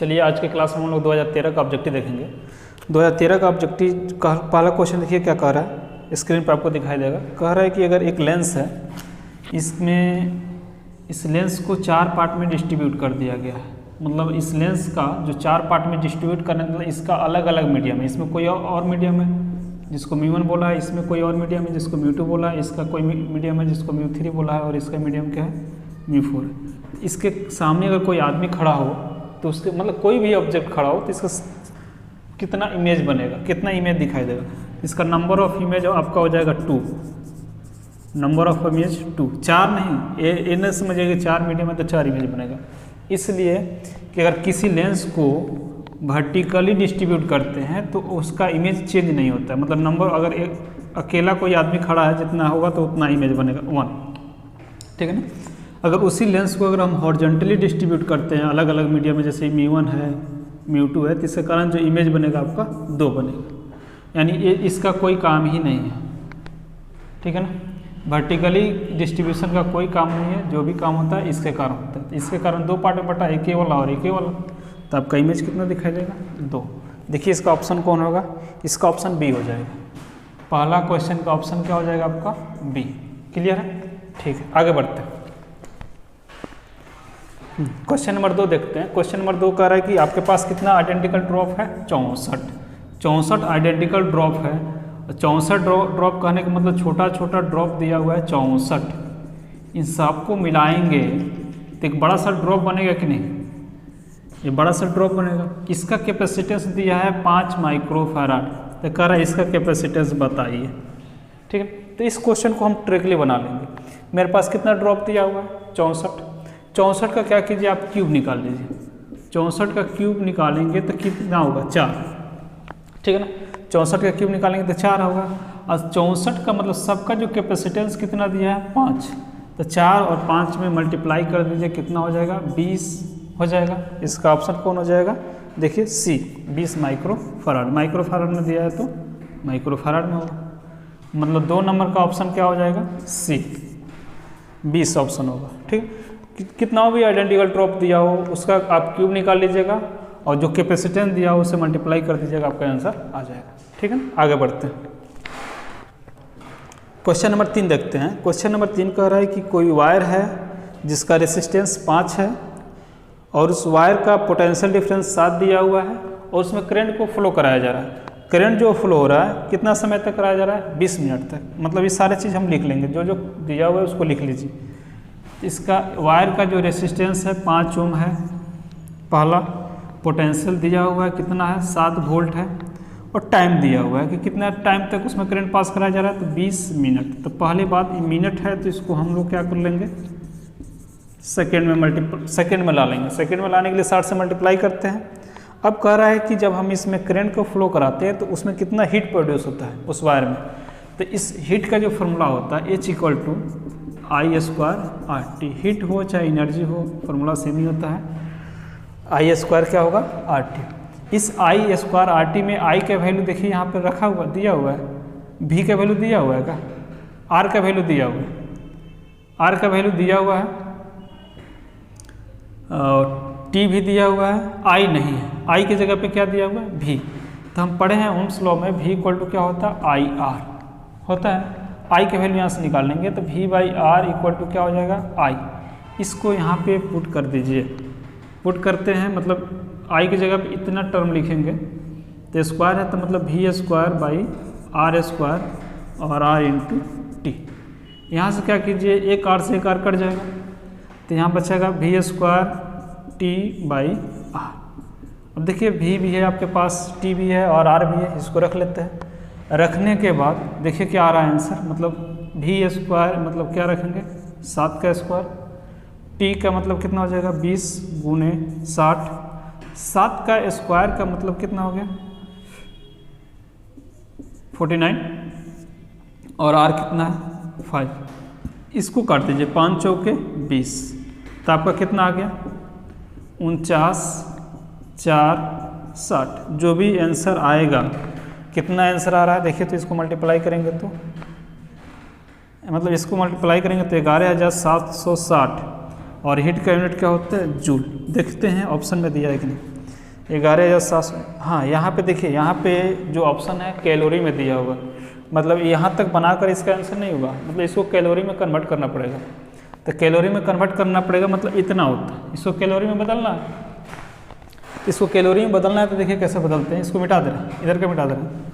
चलिए आज के क्लास में हम लोग 2013 का ऑब्जेक्टिव देखेंगे। 2013 का ऑब्जेक्टिव का पहला क्वेश्चन देखिए क्या कह रहा है, स्क्रीन पर आपको दिखाई देगा। कह रहा है कि अगर एक लेंस है, इसमें इस लेंस को 4 पार्ट में डिस्ट्रीब्यूट कर दिया गया है। मतलब इस लेंस का जो 4 पार्ट में डिस्ट्रीब्यूट करने मतलब इसका अलग अलग मीडियम है। इसमें कोई और मीडियम है जिसको μ1 बोला है, इसमें कोई और मीडियम है जिसको μ2 बोला है, इसका कोई मीडियम है जिसको μ3 बोला है और इसका मीडियम क्या है μ4 है। इसके सामने अगर कोई आदमी खड़ा हो तो उसके मतलब कोई भी ऑब्जेक्ट खड़ा हो तो इसका कितना इमेज बनेगा, कितना इमेज दिखाई देगा। इसका नंबर ऑफ इमेज आपका हो जाएगा 2, नंबर ऑफ इमेज 2, 4 नहीं, ये न समझिएगा 4 मीडियम है तो 4 इमेज बनेगा। इसलिए कि अगर किसी लेंस को वर्टिकली डिस्ट्रीब्यूट करते हैं तो उसका इमेज चेंज नहीं होता है। मतलब नंबर अगर एक अकेला कोई आदमी खड़ा है जितना होगा तो उतना इमेज बनेगा 1, ठीक है ना। अगर उसी लेंस को अगर हम हॉरिजॉन्टली डिस्ट्रीब्यूट करते हैं अलग अलग मीडियम में, जैसे μ1 है μ2 है, तो इसके कारण जो इमेज बनेगा आपका 2 बनेगा। यानी ये इसका कोई काम ही नहीं है, ठीक है ना। वर्टिकली डिस्ट्रीब्यूशन का कोई काम नहीं है, जो भी काम होता है इसके कारण होता है। इसके कारण 2 पार्ट में बटा, एक वाला और एक वाला, तो आपका इमेज कितना दिखाई देगा 2। देखिए इसका ऑप्शन कौन होगा, इसका ऑप्शन बी हो जाएगा। पहला क्वेश्चन का ऑप्शन क्या हो जाएगा आपका बी। क्लियर है, ठीक है। आगे बढ़ते हैं, क्वेश्चन नंबर 2 देखते हैं। क्वेश्चन नंबर 2 कह रहा है कि आपके पास कितना आइडेंटिकल ड्रॉप है 64 आइडेंटिकल ड्रॉप है। 64 ड्रॉप कहने का मतलब छोटा छोटा ड्रॉप दिया हुआ है 64। इन सबको मिलाएंगे तो एक बड़ा सा ड्रॉप बनेगा कि नहीं, ये बड़ा सा ड्रॉप बनेगा। इसका कैपेसिटेंस दिया है 5 माइक्रोफैराड, तो कह रहा है इसका कैपेसिटेंस बताइए, ठीक है। तो इस क्वेश्चन को हम ट्रिकली बना लेंगे। मेरे पास कितना ड्रॉप दिया हुआ है 64 का क्या कीजिए आप क्यूब निकाल लीजिए। 64 का क्यूब निकालेंगे तो कितना होगा 4, ठीक है ना। 64 का क्यूब निकालेंगे तो 4 होगा। और 64 का मतलब सबका जो कैपेसिटेंस कितना दिया है 5, तो 4 और 5 में मल्टीप्लाई कर दीजिए, कितना हो जाएगा 20 हो जाएगा। इसका ऑप्शन कौन हो जाएगा, देखिए सी 20 माइक्रोफैराड। माइक्रोफैराड में दिया है तो माइक्रोफैराड में होगा। मतलब 2 नंबर का ऑप्शन क्या हो जाएगा सी 20 ऑप्शन होगा, ठीक। कितना भी आइडेंटिकल ड्रॉप दिया हो उसका आप क्यूब निकाल लीजिएगा और जो कैपेसिटेंस दिया हो उसे मल्टीप्लाई कर दीजिएगा, आपका आंसर आ जाएगा, ठीक है। आगे बढ़ते हैं, क्वेश्चन नंबर 3 देखते हैं। क्वेश्चन नंबर 3 कह रहा है कि कोई वायर है जिसका रेसिस्टेंस 5 है और उस वायर का पोटेंशियल डिफरेंस 7 दिया हुआ है और उसमें करंट को फ्लो कराया जा रहा है। करंट जो फ्लो हो रहा है कितना समय तक कराया जा रहा है 20 मिनट तक। मतलब ये सारे चीज़ हम लिख लेंगे, जो जो दिया हुआ है उसको लिख लीजिए। इसका वायर का जो रेसिस्टेंस है 5 ओम है, पहला पोटेंशियल दिया हुआ है कितना है 7 वोल्ट है, और टाइम दिया हुआ है कि कितना टाइम तक उसमें करंट पास कराया जा रहा है तो 20 मिनट। तो पहली बात मिनट है तो इसको हम लोग क्या कर लेंगे सेकेंड में ला लेंगे। सेकेंड में लाने के लिए 60 से मल्टीप्लाई करते हैं। अब कह रहा है कि जब हम इसमें करंट को फ्लो कराते हैं तो उसमें कितना हीट प्रोड्यूस होता है उस वायर में। तो इस हीट का जो फॉर्मूला होता है H = I² RT। हीट हो चाहे एनर्जी हो, फॉर्मूला सेम ही होता है। I² क्या होगा RT। इस I² RT में I का वैल्यू देखिए यहाँ पर रखा हुआ दिया हुआ है, V का वैल्यू दिया हुआ है क्या, R का वैल्यू दिया हुआ है, R का वैल्यू दिया हुआ है, T भी दिया हुआ है, I नहीं है। I की जगह पे क्या दिया हुआ है V। तो हम पढ़े हैं ओम्स लॉ में V = क्या होता है IR होता है। I के वैल्यू यहाँ से निकाल लेंगे तो V/R = क्या हो जाएगा I। इसको यहाँ पे पुट कर दीजिए, पुट करते हैं मतलब I की जगह पे इतना टर्म लिखेंगे तो स्क्वायर है तो मतलब V²/R² और R × T। यहाँ से क्या कीजिए एक R से एक R कट जाएगा तो यहाँ बचेगा V²T/R। अब देखिए V भी है आपके पास, T भी है और R भी है, इसको रख लेते हैं। रखने के बाद देखिए क्या आ रहा है आंसर, मतलब V² मतलब क्या रखेंगे 7 का स्क्वायर, T का मतलब कितना हो जाएगा 20 × 60, 7 का स्क्वायर का मतलब कितना हो गया 49 और R कितना है 5। इसको काट दीजिए 5 चौके 20, तो आपका कितना आ गया 49, 4, 60। जो भी आंसर आएगा, कितना आंसर आ रहा है देखिए, तो इसको मल्टीप्लाई करेंगे तो मतलब इसको मल्टीप्लाई करेंगे तो 11,760 और हीट का यूनिट क्या होता है जूल। देखते हैं ऑप्शन में दिया है कि नहीं। 11,700। हाँ, यहाँ पे देखिए, यहाँ पे जो ऑप्शन है कैलोरी में दिया हुआ, मतलब यहाँ तक बनाकर इसका आंसर नहीं होगा, मतलब इसको कैलोरी में कन्वर्ट करना पड़ेगा। तो कैलोरी में कन्वर्ट करना पड़ेगा मतलब इतना होता है, इसको कैलोरी में बदलना है। इसको कैलोरी में बदलना है तो देखिए कैसे बदलते हैं। इसको मिटा दे रहे हैं, इधर का मिटा दे रहे हैं।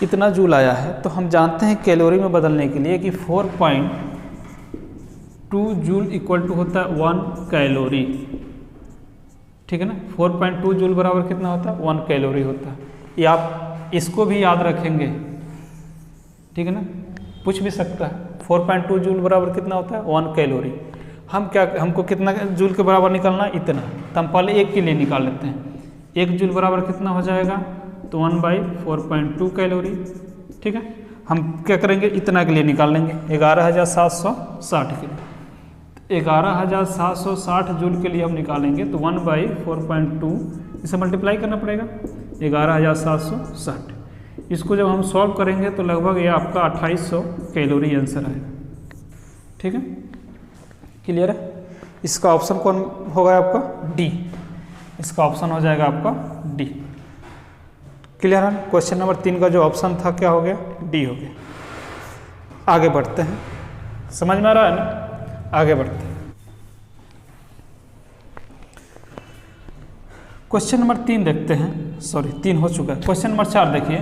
इतना जूल आया है, तो हम जानते हैं कैलोरी में बदलने के लिए कि 4.2 जूल इक्वल टू होता है 1 कैलोरी। ठीक है ना, 4.2 जूल बराबर कितना होता है? 1 कैलोरी होता है। ये आप इसको भी याद रखेंगे, ठीक है ना, पूछ भी सकता है 4.2 जूल बराबर कितना होता है? 1 कैलोरी। हमको कितना जूल के बराबर निकालना है? इतना। तो हम पहले एक के लिए निकाल लेते हैं। 1 जूल बराबर कितना हो जाएगा? तो 1/4.2 कैलोरी। ठीक है, हम क्या करेंगे? इतना के लिए निकाल लेंगे, 11,760 के लिए। 11,760 जूल के लिए हम निकालेंगे तो 1/4.2 इसे मल्टीप्लाई करना पड़ेगा, 11,760। इसको जब हम सॉल्व करेंगे तो लगभग ये आपका 2800 कैलोरी आंसर आएगा। ठीक है, क्लियर है? इसका ऑप्शन कौन होगा आपका? डी। इसका ऑप्शन हो जाएगा आपका डी। क्लियर है? क्वेश्चन नंबर 3 का जो ऑप्शन था क्या हो गया? डी हो गया। आगे बढ़ते हैं, समझ में आ रहा है ना? आगे बढ़ते हैं। क्वेश्चन नंबर 3 देखते हैं। सॉरी, 3 हो चुका है। क्वेश्चन नंबर 4 देखिए,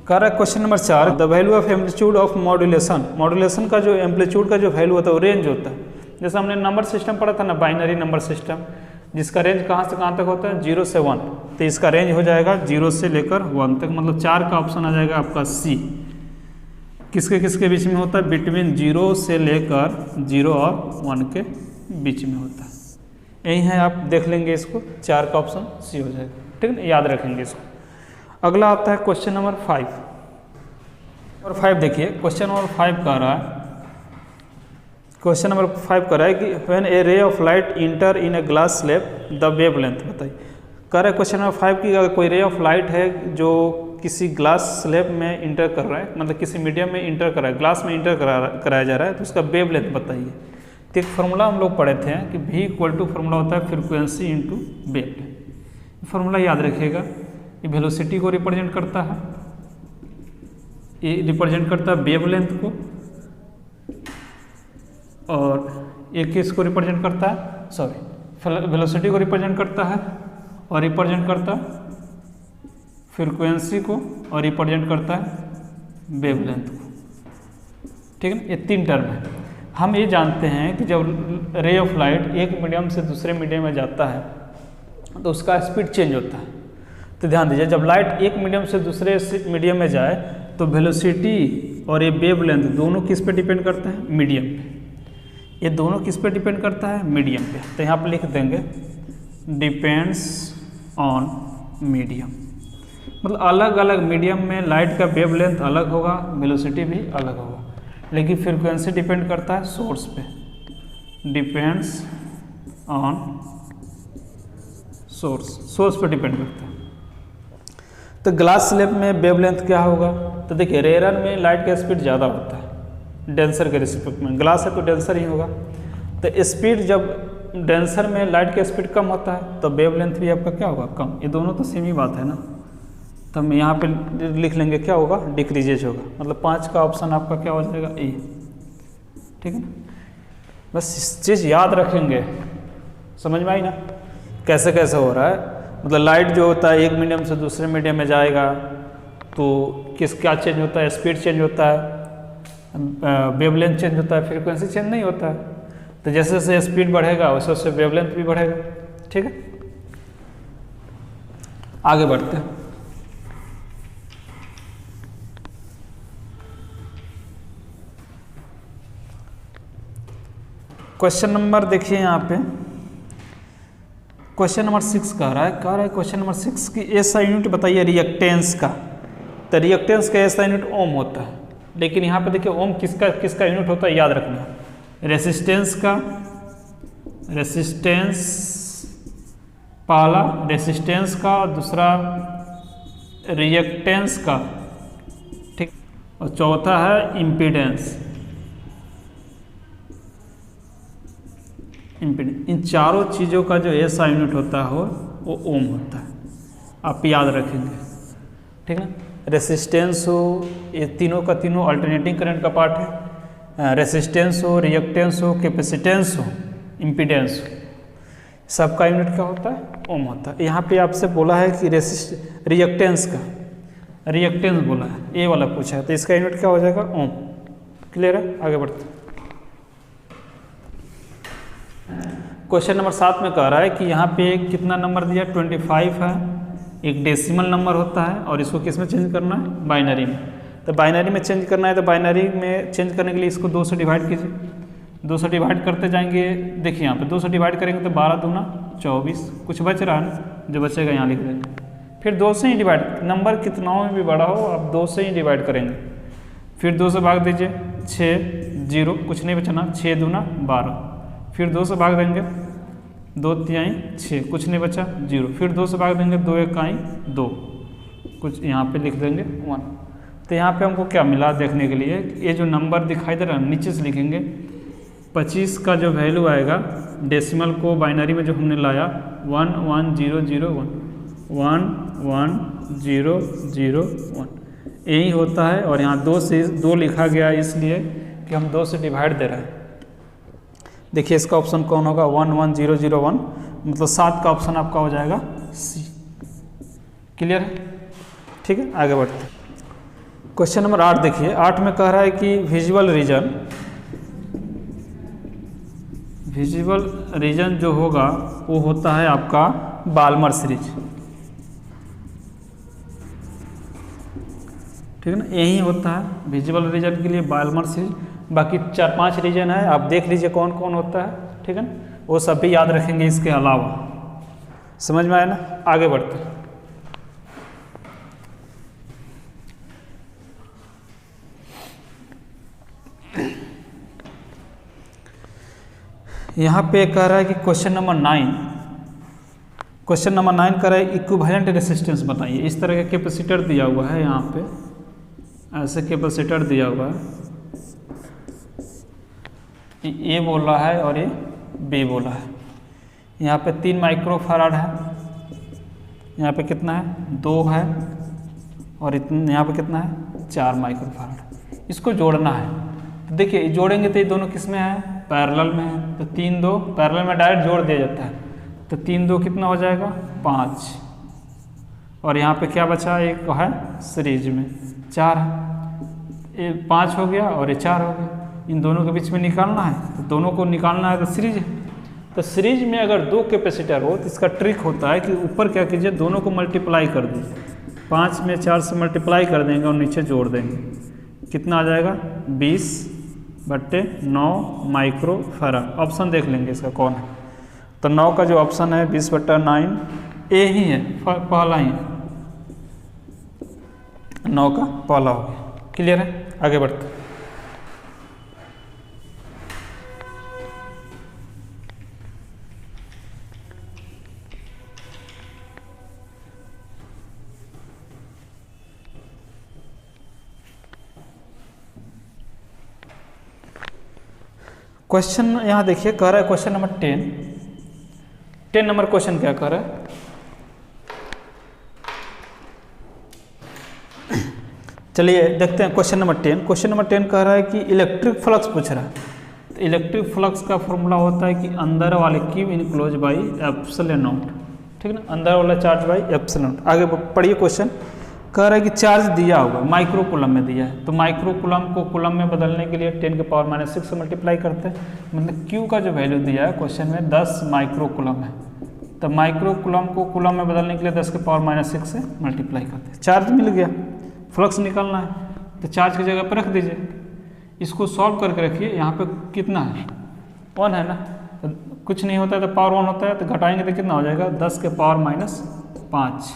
कह रहा है question number 4, the value of amplitude of modulation. Modulation का जो एम्पलीट्यूड का जो वैल्यू होता है वो रेंज होता है। जैसे हमने नंबर सिस्टम पढ़ा था ना, बाइनरी नंबर सिस्टम, जिसका रेंज कहाँ से कहाँ तक होता है? 0 से 1। तो इसका रेंज हो जाएगा 0 से लेकर 1 तक, मतलब 4 का ऑप्शन आ जाएगा आपका सी। किसके किसके बीच में होता है? बिटवीन 0 से लेकर 0 और 1 के बीच में होता है। यही है, आप देख लेंगे इसको, 4 का ऑप्शन सी हो जाएगा। ठीक है, याद रखेंगे इसको। अगला आता है क्वेश्चन नंबर 5। और 5 देखिए, क्वेश्चन नंबर 5 कह रहा है, क्वेश्चन नंबर 5 कह रहा है कि when A ray of light inter in a glass slab the wavelength. बताइए, कह रहा है क्वेश्चन नंबर 5 की अगर कोई रे ऑफ लाइट है जो किसी ग्लास स्लैब में इंटर कर रहा है, मतलब किसी मीडियम में इंटर कर रहा है, ग्लास में इंटर कराया जा रहा है, तो उसका वेवलेंथ बताइए। तो एक फॉर्मूला हम लोग पढ़े थे कि V इक्वल टू फॉर्मूला होता है फ्रीक्वेंसी इंटू वेवलेंथ। फॉर्मूला याद रखिएगा। ये वेलोसिटी को रिप्रेजेंट करता है, ये रिप्रेजेंट करता है वेवलेंथ को, और ये किसको रिप्रेजेंट करता है? सॉरी, वेलोसिटी को रिप्रेजेंट करता है, और रिप्रेजेंट करता है फ्रीक्वेंसी को, और रिप्रेजेंट करता है वेवलेंथ को। ठीक है ना, ये 3 टर्म है। हम ये जानते हैं कि जब रे ऑफ लाइट एक मीडियम से दूसरे मीडियम में जाता है तो उसका स्पीड चेंज होता है। तो ध्यान दीजिए, जब लाइट एक मीडियम से दूसरे मीडियम में जाए तो वेलोसिटी और ये वेवलेंथ दोनों किस पे डिपेंड करते हैं? मीडियम पे। ये दोनों किस पे डिपेंड करता है? मीडियम पे। तो यहाँ पे लिख देंगे डिपेंड्स ऑन मीडियम, मतलब अलग अलग मीडियम में लाइट का वेवलेंथ अलग होगा, वेलोसिटी भी अलग होगा, लेकिन फ्रीक्वेंसी डिपेंड करता है सोर्स पे। डिपेंड्स ऑन सोर्स पे डिपेंड करता है। तो ग्लास स्लैब में वेवलेंथ क्या होगा? तो देखिए, रेयर में लाइट का स्पीड ज़्यादा होता है डेंसर के रिस्पेक्ट में, ग्लास है तो डेंसर ही होगा। तो स्पीड जब डेंसर में लाइट का स्पीड कम होता है तो वेवलेंथ भी आपका क्या होगा? कम। ये दोनों तो सेम ही बात है ना। तो हम यहाँ पे लिख लेंगे क्या होगा? डिक्रीजेज होगा, मतलब 5 का ऑप्शन आपका क्या हो जाएगा? ए। ठीक है ना, बस इस चीज़ याद रखेंगे। समझ में आई ना कैसे कैसे हो रहा है? मतलब लाइट जो होता है एक मीडियम से दूसरे मीडियम में जाएगा तो क्या चेंज होता है? स्पीड चेंज होता है, वेवलेंथ चेंज होता है, फ्रीक्वेंसी चेंज नहीं होता है। तो जैसे जैसे स्पीड बढ़ेगा वैसे वैसे वेवलेंथ भी बढ़ेगा। ठीक है, आगे बढ़ते हैं। क्वेश्चन नंबर देखिए यहाँ पे, क्वेश्चन नंबर 6 कह रहा है क्वेश्चन नंबर 6 की ऐसा यूनिट बताइए रिएक्टेंस का। तो रिएक्टेंस का ऐसा यूनिट ओम होता है, लेकिन यहाँ पे देखिए ओम किसका यूनिट होता है? याद रखना, रेसिस्टेंस का। रेसिस्टेंस पहला रेसिस्टेंस का, दूसरा रिएक्टेंस का, ठीक, और चौथा है इम्पीडेंस। इम्पीडेंस। इन चारों चीज़ों का जो एसआई यूनिट होता है वो ओम होता है, आप याद रखेंगे, ठीक है। रेसिस्टेंस हो, ये तीनों का तीनों अल्टरनेटिंग करंट का पार्ट है। रेसिस्टेंस हो, रिएक्टेंस हो, कैपेसिटेंस हो, इम्पीडेंस हो, सबका यूनिट क्या होता है? ओम होता है। यहाँ पे आपसे बोला है कि रिएक्टेंस का, रिएक्टेंस बोला है, ए वाला पूछा है, तो इसका यूनिट क्या हो जाएगा? ओम। क्लियर है? आगे बढ़ते हैं। क्वेश्चन नंबर 7 में कह रहा है कि यहाँ पे कितना नंबर दिया? 25 है, एक डेसिमल नंबर होता है और इसको किस में चेंज करना है? बाइनरी में। तो बाइनरी में चेंज करना है, तो बाइनरी में चेंज करने के लिए इसको 2 से डिवाइड कीजिए। 2 से डिवाइड करते जाएंगे, देखिए यहाँ पे 2 से डिवाइड करेंगे तो 12 दूना 24, कुछ बच रहा है ना, जो बचेगा यहाँ लिख देंगे। फिर 2 से ही डिवाइड, नंबर कितनाओं में भी बड़ा हो आप 2 से ही डिवाइड करेंगे। फिर 2 से भाग दीजिए, 6 0, कुछ नहीं बचना, 6 दूना 12। फिर 2 से भाग देंगे, 2 तिहाई 6, कुछ नहीं बचा, 0। फिर 2 से भाग देंगे, 2 इकाई 2, कुछ यहाँ पे लिख देंगे 1। तो यहाँ पे हमको क्या मिला देखने के लिए, ये जो नंबर दिखाई दे रहा है नीचे से लिखेंगे 25 का जो वैल्यू आएगा डेसिमल को बाइनरी में जो हमने लाया 11001 11001 यही होता है। और यहाँ 2 से 2 लिखा गया इसलिए कि हम 2 से डिवाइड दे रहे हैं। देखिए इसका ऑप्शन कौन होगा? 11001, मतलब 7 का ऑप्शन आपका हो जाएगा सी। क्लियर है? ठीक है, आगे बढ़ते हैं। क्वेश्चन नंबर 8 देखिए, 8 में कह रहा है कि विजुअल रीजन जो होगा वो होता है आपका बाल्मर सीरीज, ठीक है ना, यही होता है विजुअल रीजन के लिए बाल्मर सीरीज। बाकी 4-5 रीजन है, आप देख लीजिए कौन कौन होता है, ठीक है ना, वो सब भी याद रखेंगे इसके अलावा। समझ में आया ना? आगे बढ़ते हैं। यहाँ पे कह रहा है कि क्वेश्चन नंबर 9 कह रहा है इक्विवेलेंट रेसिस्टेंस बताइए। इस तरह का कैपेसिटर दिया हुआ है, यहाँ पे ऐसे कैपेसिटर दिया हुआ है, ए बोला है और ये बी बोला है। यहाँ पे 3 माइक्रोफैराड है, यहाँ पे कितना है? 2 है, और यहाँ पे कितना है? 4 माइक्रोफैराड। इसको जोड़ना है, तो देखिए जोड़ेंगे तो ये दोनों किस में है? पैरेलल में है। तो 3 2 पैरेलल में डायरेक्ट जोड़ दिया जाता है, तो 3 2 कितना हो जाएगा? 5। और यहाँ पे क्या बचा? एक है सीरीज में 4 है, ये 5 हो गया और ये 4 हो गया। इन दोनों के बीच में निकालना है, तो दोनों को निकालना है तो सीरीज है। तो सीरीज में अगर 2 कैपेसिटर हो तो इसका ट्रिक होता है कि ऊपर क्या कीजिए, दोनों को मल्टीप्लाई कर दीजिए। 5 में 4 से मल्टीप्लाई कर देंगे और नीचे जोड़ देंगे, कितना आ जाएगा? 20/9 माइक्रोफैराड। ऑप्शन देख लेंगे इसका कौन है। तो 9 का जो ऑप्शन है 20/9 ए ही है, पहला ही है, 9 का पहला हो गया। क्लियर है? आगे बढ़ते हैं। क्वेश्चन यहाँ देखिए कह रहा है क्वेश्चन नंबर 10 नंबर क्वेश्चन क्या कह रहा है? चलिए देखते हैं क्वेश्चन नंबर 10। क्वेश्चन नंबर 10 कह रहा है कि इलेक्ट्रिक फ्लक्स पूछ रहा है। तो इलेक्ट्रिक फ्लक्स का फॉर्मूला होता है कि अंदर वाले Q enclose by epsilon not, ठीक है ना, अंदर वाला चार्ज बाई एप्सिलॉन नॉट। आगे पढ़िए क्वेश्चन। कह रहा है कि चार्ज दिया हुआ माइक्रो कूलम में दिया है, तो माइक्रो कूलम को कूलम में बदलने के लिए 10⁻⁻6 से मल्टीप्लाई करते हैं। मतलब क्यू का जो वैल्यू दिया है क्वेश्चन में 10 माइक्रो कूलम है, तो माइक्रो कूलम को कूलम में बदलने के लिए 10⁻⁻6 से मल्टीप्लाई करते हैं। चार्ज मिल गया, फ्लक्स निकालना है, तो चार्ज की जगह पर रख दीजिए। इसको सॉल्व करके रखिए। यहाँ पे कितना है? 1 है ना, तो कुछ नहीं होता है तो पावर 1 होता है, तो घटाएंगे तो कितना हो जाएगा? 10⁻⁵,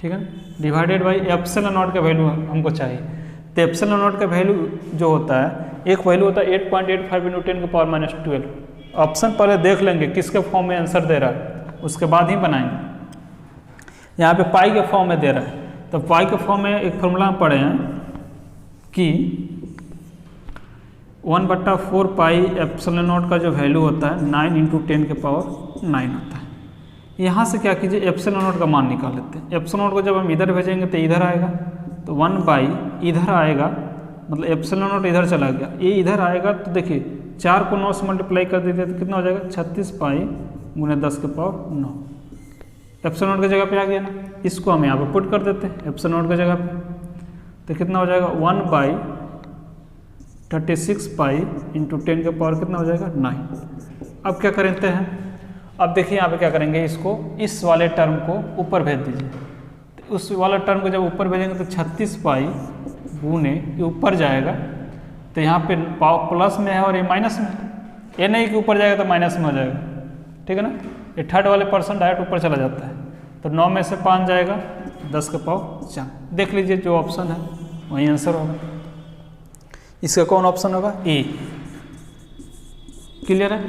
ठीक है, डिवाइडेड बाई एप्सिलॉन नॉट का वैल्यू हमको चाहिए। तो एप्सिलॉन नॉट का वैल्यू जो होता है, एक वैल्यू होता है 8.85 × 10⁻⁻12। ऑप्शन पहले देख लेंगे किसके फॉर्म में आंसर दे रहा है, उसके बाद ही बनाएंगे। यहाँ पे पाई के फॉर्म में दे रहा है, तो पाई के फॉर्म में एक फॉर्मूला हम पढ़े हैं कि 1/4 पाई एप्सिलॉन नॉट का जो वैल्यू होता है 9 × 10⁹ होता है। यहाँ से क्या कीजिए, एप्सिलॉन नॉट का मान निकाल लेते हैं। एप्सिलॉन नॉट को जब हम इधर भेजेंगे तो इधर आएगा, तो 1 इधर आएगा, मतलब एप्सिलॉन नॉट इधर चला गया, ये इधर आएगा। तो देखिए 4 को 9 से मल्टीप्लाई कर देते तो कितना हो जाएगा, 36 पाई × 10⁹। एप्सिलॉन नॉट की जगह पे आ गया ना, इसको हम यहाँ पे पुट कर देते हैं एप्सिलॉन नॉट की जगह पे, तो कितना हो जाएगा 1/36 पाई × 10⁻, कितना हो जाएगा 9। अब क्या करते हैं, अब देखिए यहाँ पे क्या करेंगे, इसको इस वाले टर्म को ऊपर भेज दीजिए। तो उस वाला टर्म को जब ऊपर भेजेंगे तो 36 पाई गुने ये ऊपर जाएगा, तो यहाँ पे प्लस में है और ये माइनस में है। ये नहीं कि ऊपर जाएगा तो माइनस में हो जाएगा, ठीक है ना। ये थर्ड वाले पर्सन डायरेक्ट ऊपर चला जाता है, तो 9 में से 5 जाएगा, 10⁻4। देख लीजिए जो ऑप्शन है वही आंसर होगा। इसका कौन ऑप्शन होगा, ए। क्लियर है।